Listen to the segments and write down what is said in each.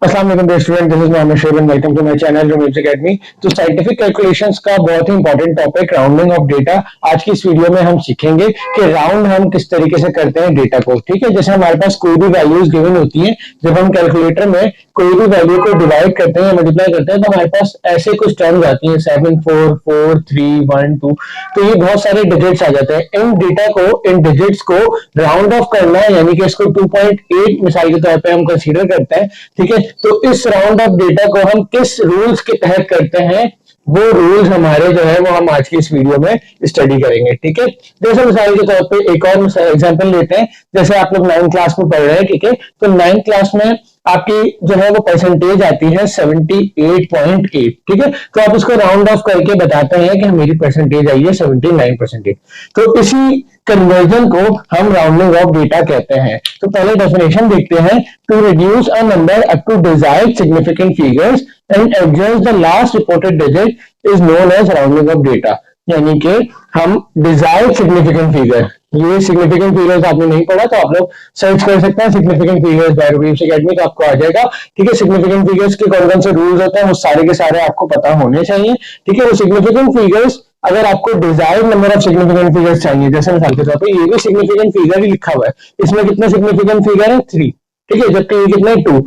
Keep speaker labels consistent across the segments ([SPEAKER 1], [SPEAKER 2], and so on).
[SPEAKER 1] अस्सलाम वालेकुम dear student, this is Mohammad Sheb and welcome to my channel रूमिट्स एकेडमी। तो साइंटिफिक कैलकुलेशंस का बहुत ही important topic rounding off data. आज की इस वीडियो में हम सीखेंगे कि राउंड हम किस तरीके से करते हैं डेटा को। ठीक है, जैसे हमारे पास कोई भी वैल्यूज गिवन होती हैं, जब हम कैलकुलेटर में कोई भी वैल्यू को डिवाइड करते हैं, मल्टीप्लाई करते हैं, तो हमारे पास ऐसे कुछ टर्म्स आती हैं 7 4 4 3 1 2। तो ये बहुत सारे डिजिट्स आ जाते हैं। इन डेटा को, इन डिजिट्स को राउंड ऑफ करना है, यानी कि इसको 2.8 मिसाल के तौर पे हम कंसीडर करते हैं। ठीक है, तो इस राउंड ऑफ डेटा को हम किस रूल्स के तहत करते हैं, वो रूल्स हमारे जो है वो हम आज की इस वीडियो में स्टडी करेंगे। ठीक है, जैसे मिसाल के तौर पे एक और एग्जांपल लेते हैं। जैसे आप लोग 9th क्लास में पढ़ रहे हैं, ठीक है, तो 9th क्लास में आपकी जो है वो परसेंटेज आती है 78.8। ठीक है, तो आप इसको राउंड ऑफ करके बताते हैं कि मेरी परसेंटेज आई है 79%। तो इसी कन्वर्जन को हम राउंडिंग ऑफ डेटा कहते हैं। तो पहले डेफिनेशन देखते हैं। To reduce a number up to desired significant figures and adjust the last reported digit is known as rounding off data. यानी कि हम डिजायर्ड सिग्निफिकेंट फिगर, ये सिग्निफिकेंट फिगर्स आपने नहीं पढ़ा तो आप लोग सर्च कर सकते हैं सिग्निफिकेंट फिगर्स बाय रूमिट्स एकेडमी, तो आपको आ जाएगा। ठीक है, सिग्निफिकेंट फिगर्स के कौन कौन से रूल्स होते हैं वो सारे के सारे आपको पता होने चाहिए। ठीक है, वो सिग्निफिकेंट फिगर्स, अगर आपको desired number of significant figures चाहिए, जैसे मिसाल के तौर पे ये भी सिग्निफिकेंट फिगर ही लिखा हुआ है, इसमें कितने सिग्निफिकेंट फिगर है 3। ठीक है, जबकि ये कितने 2।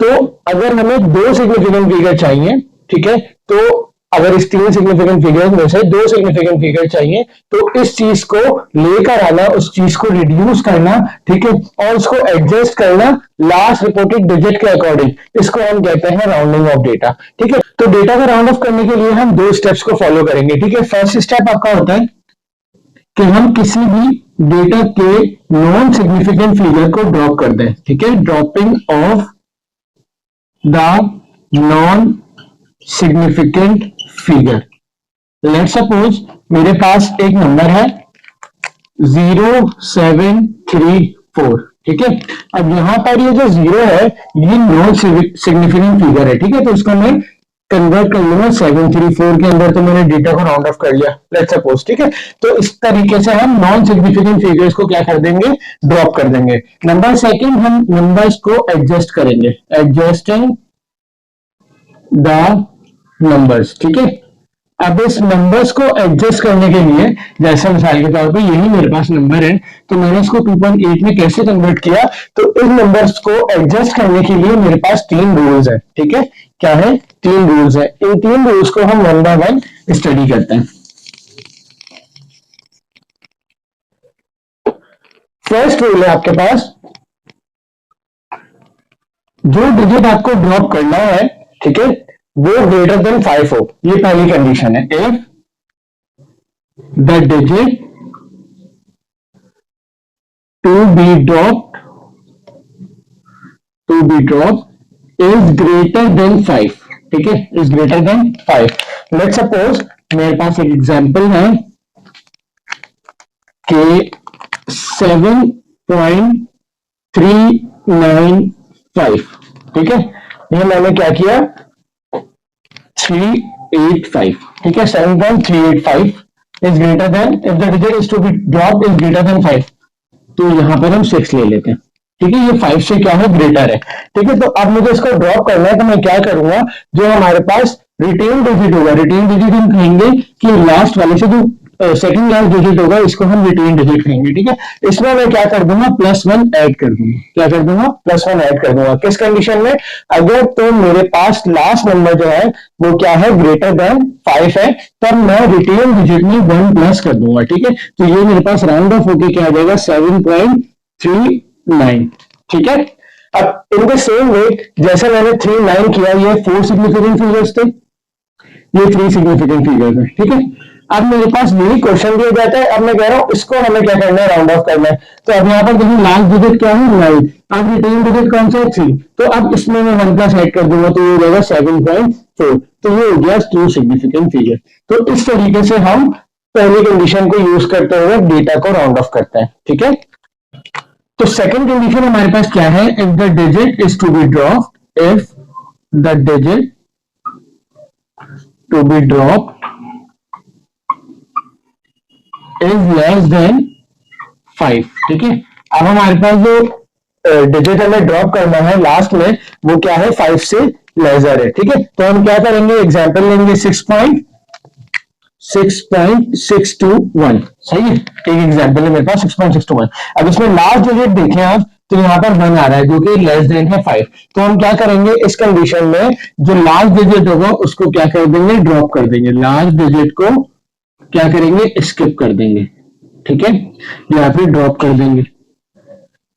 [SPEAKER 1] तो अगर हमें 2 सिग्निफिकेंट फिगर चाहिए, ठीक है, तो अगर इस 3 सिग्निफिकेंट फिगर्स में से 2 सिग्निफिकेंट फिगर चाहिए, तो इस चीज को लेकर आना, उस चीज को रिड्यूस करना, ठीक है, और उसको एडजस्ट करना लास्ट रिपोर्टेड डिजिट के अकॉर्डिंग, इसको हम कहते हैं राउंडिंग ऑफ डेटा। ठीक है, तो डेटा को राउंड ऑफ करने के लिए हम 2 स्टेप्स को फॉलो करेंगे। ठीक है, फर्स्ट स्टेप आपका होता है कि हम किसी भी डेटा के नॉन सिग्निफिकेंट फिगर को ड्रॉप कर दें। ठीक है, dropping of the non significant figure. Let's suppose मेरे पास एक नंबर है 0734। ठीक है, अब यहां पर ये जो 0 है ये नॉन सिग्निफिकेंट फिगर है। ठीक है, तो इसको मैं कन्वर्ट कर लूंगा 734 के अंदर, तो मैंने डेटा को राउंड ऑफ कर लिया लेट्स सपोज। ठीक है, तो इस तरीके से हम नॉन सिग्निफिकेंट फिगर्स को क्या कर देंगे, ड्रॉप कर देंगे। नंबर सेकंड, हम नंबर्स को एडजस्ट करेंगे, एडजस्टिंग द नंबर्स। ठीक है, अब इस नंबर्स को एडजस्ट करने के लिए, जैसे मिसाल के तौर पे यही मेरे पास नंबर है, तो मैंने इसको 2.8 में कैसे कन्वर्ट किया, तो इन नंबर्स को एडजस्ट करने के लिए मेरे पास 3 रूल्स है। ठीक है, क्या है, 3 रूल्स है। इन 3 रूल्स को हम वन बाय वन स्टडी करते हैं। फर्स्ट रूल है आपके पास, जो डिजिट आपको ड्रॉप करना है, ठीक है, वो ग्रेटर देन 5 हो, ये पहली कंडीशन है। If the digit to be dropped is greater than 5। ठीक है, is greater than 5। Let's suppose मेरे पास एक एग्जांपल है कि 7.395। ठीक है, ये मैंने क्या किया 385। ठीक है, 7.385 is greater than, if the digit is to be drop is greater than 5, तो यहां पर हम 6 ले लेते हैं। ठीक है, ये 5 से क्या है, ग्रेटर है। ठीक है, तो अब मुझे इसको ड्रॉप करना है, तो मैं क्या करूंगा, जो हमारे पास रिटेन डिजिट होगा, रिटेन डिजिट हम कहेंगे कि लास्ट वाले से जो सेकंड लास्ट डिजिट होगा, इसको हम रिटेन डिजिट कहेंगे। ठीक है, इसमें मैं क्या कर दूंगा, +1 ऐड कर दूंगा। क्या कर दूंगा, +1 ऐड कर दूंगा। किस कंडीशन में, अगर तो मेरे पास लास्ट नंबर जो है वो क्या है, ग्रेटर देन 5 है, तब मैं रिटेन डिजिट में 1 प्लस कर दूंगा। ठीक है, तो ये मेरे पास राउंड ऑफ होके क्या आ जाएगा 7.39। ठीक है, अब इनके सेम वे, जैसे मैंने 39 किया, ये 4 सिग्निफिकेंट फिगर्स थे, ये 3 सिग्निफिकेंट फिगर्स है। ठीक है, अब मेरे पास यही क्वेश्चन दिया जाता है। अब मैं कह रहा हूं इसको हमें क्या करना है, राउंड ऑफ करना है। तो अब यहाँ पर देखिए लास्ट डिजिट क्या है 9, अब रिटेन डिजिट कौन सा है 3, तो अब इसमें मैं 1 प्लस ऐड कर दूंगा, तो ये हो जाएगा 7.4। तो ये हो गया 2 सिग्निफिकेंट फिगर। तो इस तरीके से हम पहली कंडीशन को यूज करते हुए डेटा को राउंड ऑफ करते हैं। ठीक है, तो सेकंड कंडीशन हमारे पास क्या है, if the digit is to be dropped, if the digit to be dropped is less than 5। ठीक है, अब हमारे पास जो डिजिट हमें ड्रॉप करना है लास्ट में, वो क्या है 5 से लेजर है। ठीक है, तो हम क्या करेंगे, एग्जाम्पल लेंगे 6.621। सही है, एक एग्जाम्पल है मेरे पास 6.621। अब इसमें लास्ट डिजिट देखें आप, तो यहाँ पर 1 आ रहा है जो कि लेस देन है 5। तो हम क्या करेंगे इस कंडीशन में, जो लास्ट डिजिट होगा उसको क्या कर देंगे, ड्रॉप कर देंगे, लास्ट डिजिट को क्या करेंगे, स्किप कर देंगे। ठीक है, यहाँ पे ड्रॉप कर देंगे,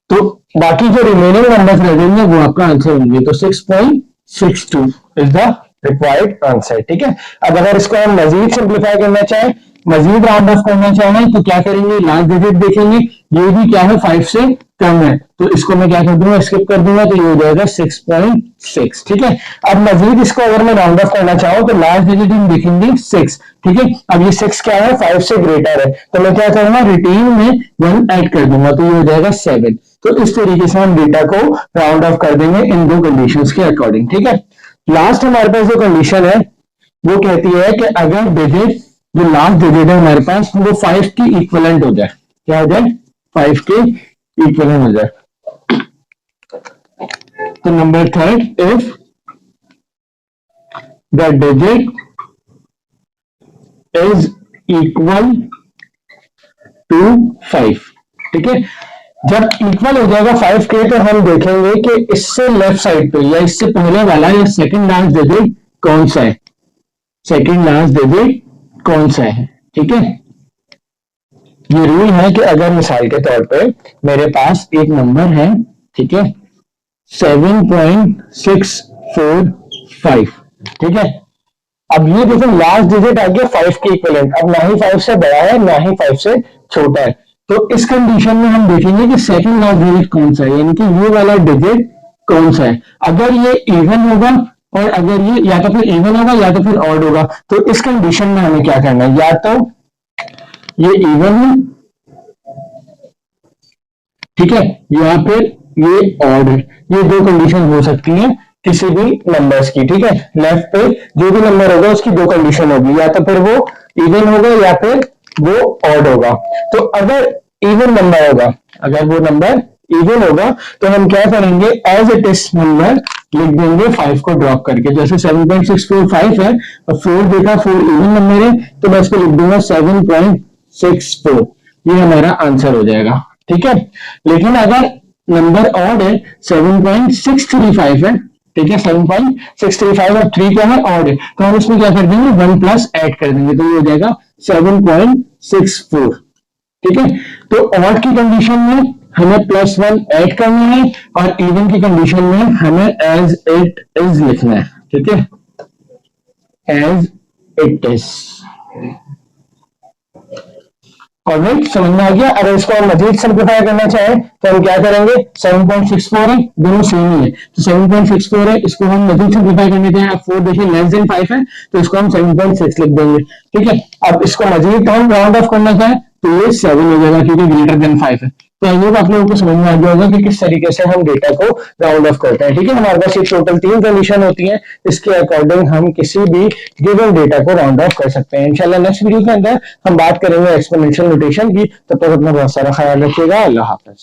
[SPEAKER 1] तो बाकी जो रिमेनिंग नंबर्स रहेंगे वो आपका आंसर होंगे। तो 6.62 इज द रिक्वायर्ड आंसर। ठीक है, अब अगर इसको हम मजीद सिंप्लीफाई करना चाहें, मजीद राउंड ऑफ करना चाहें, तो क्या करेंगे, लास्ट डिजिट देखेंगे, ये भी क्या है 5 से कम है, तो इसको मैं क्या कर दूंगा, स्किप कर दूंगा, तो ये हो जाएगा 6.6। ठीक है, अब मजीद इसको अगर मैं राउंड ऑफ करना चाहूँ तो लास्ट डिजिट हम देखेंगे 6। ठीक है, अब ये 6 क्या है, 5 से ग्रेटर है, तो मैं क्या करूंगा, रिटेन में 1 ऐड कर दूंगा, तो ये हो जाएगा 7। तो इस तरीके से हम डेटा को राउंड ऑफ कर देंगे इन दो कंडीशंस के अकॉर्डिंग। ठीक है, लास्ट हमारे पास जो कंडीशन है वो कहती है कि अगर डिजिट, जो लास्ट डिजिट है हमारे पास, वो 5 की इक्विवेलेंट हो जाए। क्या हो जाए, 5 के इक्विवेलेंट हो जाए। तो number third, if the digit is equal to 5। ठीक है, जब इक्वल हो जाएगा 5 के, तो हम देखेंगे कि इससे लेफ्ट साइड पे या इससे पहले वाला या सेकंड लास्ट डिजिट कौन सा है, सेकंड लास्ट डिजिट कौन सा है। ठीक है, ये रूल है कि अगर मिसाल के तौर पे मेरे पास एक नंबर है, ठीक है 7.645। ठीक है, अब ये देखो लास्ट डिजिट आ गया 5 के इक्विवेलेंट, अब ना ही 5 से बड़ा है ना ही 5 से छोटा है। तो इस कंडीशन में हम देखेंगे कि सेकंड लास्ट डिजिट कौन सा है, यानी कि ये वाला डिजिट कौन सा है। अगर ये इवन होगा और अगर ये या तो फिर इवन होगा या तो फिर ऑड होगा, तो इस कंडीशन में हमें क्या करना है, या तो ये इवन है, ठीक है, या फिर ये ऑड है। ये दो कंडीशन हो सकती हैं किसी भी नंबर्स की। ठीक है, लेफ्ट पे जो भी नंबर होगा उसकी दो कंडीशन होगी, या तो फिर वो इवन होगा या फिर वो ऑड होगा। तो अगर इवन नंबर होगा, अगर वो नंबर इवन होगा, तो हम क्या करेंगे, एज इट इज नंबर लिख देंगे 5 को ड्रॉप करके। जैसे 7.645 है और 4 देखा, 4 इवन नंबर है, तो मैं इसको लिख दूंगा 7.64। ये हमारा आंसर हो जाएगा। ठीक है, लेकिन अगर नंबर ऑड है, 7.635 है, ठीक है 7.635 और 3 क्या है, ऑड है, तो हम इसमें क्या कर देंगे, 1 प्लस ऐड कर देंगे, तो ये हो जाएगा 7.64। ठीक है, तो ऑड की कंडीशन में हमें +1 ऐड करना है और इवन की कंडीशन में हमें एज इट इज लिखना है। ठीक है, एज इट इज। ऑलराइट, समझ में आ गया। अगर इसको हम मजीद सिंप्लीफाई करना चाहें तो हम क्या करेंगे, 7.64 है, दोनों सेम ही है, तो 7.64 है, इसको हम मजीद सिंप्लीफाई करने चाहें, अब 4 देखिए लेस देन 5 है, तो इसको हम 7.6 लिख देंगे। ठीक है, अब इसको मजीद हम राउंड ऑफ करना चाहें तो ये 7 हो जाएगा क्योंकि ग्रेटर देन 5 है। तो आई होप आप लोगों को समझ में आ गया होगा कि किस तरीके से हम डेटा को राउंड ऑफ करते हैं। ठीक है, हमारे पास ये टोटल 3 कंडीशन होती हैं, इसके अकॉर्डिंग हम किसी भी गिवन डेटा को राउंड ऑफ कर सकते हैं। इंशाल्लाह नेक्स्ट वीडियो के अंदर हम बात करेंगे एक्सपोनेंशियल नोटेशन की। तब तक अपना बहुत सारा ख्याल रखिएगा। अल्लाह हाफिज।